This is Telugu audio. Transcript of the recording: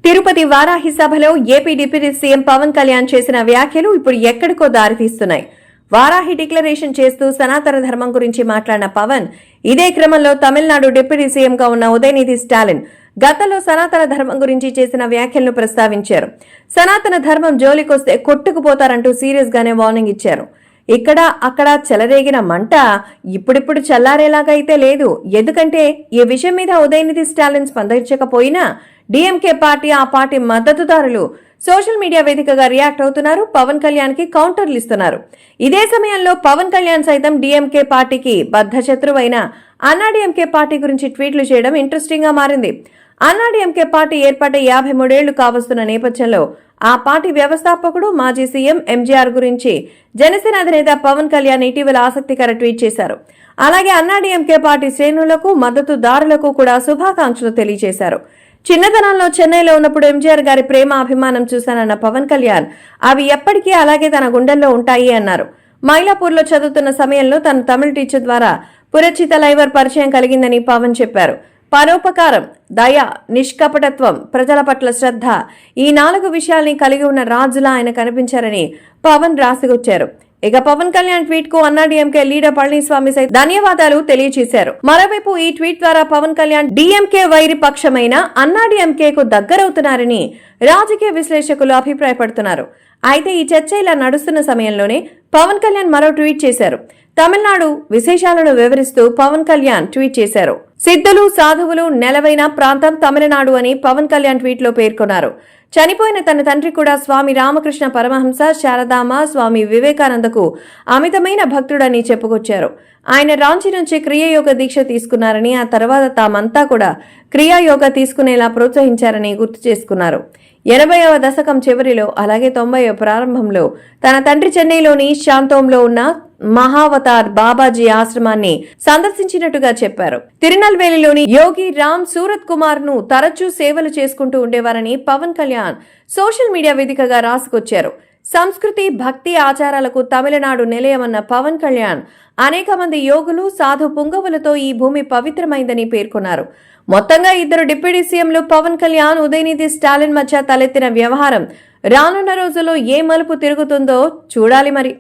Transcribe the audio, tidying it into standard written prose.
తిరుపతి వారాహి సభలో AP deputy CM Pawan Kalyan చేసిన వ్యాఖ్యలు ఇప్పుడు ఎక్కడికో దారితీస్తున్నాయి. వారాహి డిక్లరేషన్ చేస్తూ సనాతన ధర్మం గురించి మాట్లాడిన పవన్ ఇదే క్రమంలో తమిళనాడు డిప్యూటీ సీఎంగా ఉన్న ఉదయనిధి స్టాలిన్ గతంలో సనాతన ధర్మం గురించి చేసిన వ్యాఖ్యలను ప్రస్తావించారు. సనాతన ధర్మం జోలికొస్తే కొట్టుకుపోతారంటూ సీరియస్ గానే వార్నింగ్ ఇచ్చారు. ఇక్కడ అక్కడ చెలరేగిన మంట ఇప్పుడిప్పుడు చల్లారేలాగా అయితే లేదు. ఎందుకంటే ఈ విషయం మీద ఉదయనిధి స్టాలిన్ స్పందించకపోయినా డీఎంకే పార్టీ, ఆ పార్టీ మద్దతుదారులు సోషల్ మీడియా వేదికగా రియాక్ట్ అవుతున్నారు. పవన్ కళ్యాణ్ కి కౌంటర్లు ఇస్తున్నారు. ఇదే సమయంలో పవన్ కళ్యాణ్ సైతం డీఎంకే పార్టీకి బద్ధశత్రువైన అన్నాడీఎంకే పార్టీ గురించి ట్వీట్లు చేయడం ఇంట్రెస్టింగ్ గా మారింది. అన్నాడీఎంకే పార్టీ ఏర్పడ్డ 53 ఏళ్లు కావస్తున్న నేపథ్యంలో ఆ పార్టీ వ్యవస్థాపకుడు మాజీ సీఎం ఎంజీఆర్ గురించి జనసేన అధినేత పవన్ కళ్యాణ్ ఇటీవల ఆసక్తికర ట్వీట్ చేశారు. అలాగే అన్నాడీఎంకే పార్టీ శ్రేణులకు, మద్దతుదారులకు కూడా శుభాకాంక్షలు తెలియజేశారు. చిన్నతనంలో చెన్నైలో ఉన్నప్పుడు ఎంజీఆర్ గారి ప్రేమ, అభిమానం చూశానన్న పవన్ కళ్యాణ్ అవి ఎప్పటికీ అలాగే తన గుండెల్లో ఉంటాయి అన్నారు. మైలాపూర్లో చదువుతున్న సమయంలో తన తమిళ టీచర్ ద్వారా పురచిత లైవర్ పరిచయం కలిగిందని పవన్ చెప్పారు. పరోపకారం, దయ, నిష్కపటత్వం, ప్రజల పట్ల శ్రద్ధ, ఈ 4 విషయాల్ని కలిగి ఉన్న రాజులా ఆయన కనిపించారని పవన్ రాసిగొచ్చారు. ఇక పవన్ కళ్యాణ్ ట్వీట్ కు అన్నాడీఎంకే లీడర్ పళనిస్వామి సైతం ధన్యవాదాలు తెలియజేశారు. మరోవైపు ఈ ట్వీట్ ద్వారా పవన్ కళ్యాణ్ డీఎంకే వైరి పక్షమైన అన్నాడీఎంకేకు దగ్గరవుతున్నారని రాజకీయ విశ్లేషకులు అభిప్రాయపడుతున్నారు. అయితే ఈ చర్చ ఇలా నడుస్తున్న సమయంలోనే పవన్ కళ్యాణ్ మరో ట్వీట్ చేశారు. తమిళనాడు విశేషాలను వివరిస్తూ పవన్ కళ్యాణ్ ట్వీట్ చేశారు. సిద్ధులు, సాధువులు నెలవైన ప్రాంతం తమిళనాడు అని పవన్ కళ్యాణ్ ట్వీట్ లో పేర్కొన్నారు. చనిపోయిన తన తండ్రి కూడా స్వామి రామకృష్ణ పరమహంస, శారదామ, స్వామి వివేకానందకు అమితమైన భక్తుడని చెప్పుకొచ్చారు. ఆయన రాంచీ నుంచి క్రియాయోగ దీక్ష తీసుకున్నారని, ఆ తర్వాత తామంతా కూడా క్రియాయోగ తీసుకునేలా ప్రోత్సహించారని గుర్తు చేసుకున్నారు. 80వ దశకం చివరిలో, అలాగే 90వ ప్రారంభంలో తన తండ్రి చెన్నైలోని శాంతోంలో ఉన్న మహావతార్ బాబాజీ ఆశ్రమాన్ని సందర్శించినట్టుగా చెప్పారు. తిరునల్వేలిలోని యోగి రామ్ సూరత్ కుమార్ ను తరచూ సేవలు చేసుకుంటూ ఉండేవారని పవన్ కళ్యాణ్ సోషల్ మీడియా వేదికగా రాసుకొచ్చారు. సంస్కృతి, భక్తి, ఆచారాలకు తమిళనాడు నిలయమన్న పవన్ కళ్యాణ్ అనేక మంది యోగులు, సాధు పుంగవులతో ఈ భూమి పవిత్రమైందని పేర్కొన్నారు. మొత్తంగా ఇద్దరు డిప్యూటీ సీఎంలు పవన్ కళ్యాణ్, ఉదయనిధి స్టాలిన్ మధ్య తలెత్తిన వ్యవహారం రానున్న రోజుల్లో ఏ మలుపు తిరుగుతుందో చూడాలి మరి.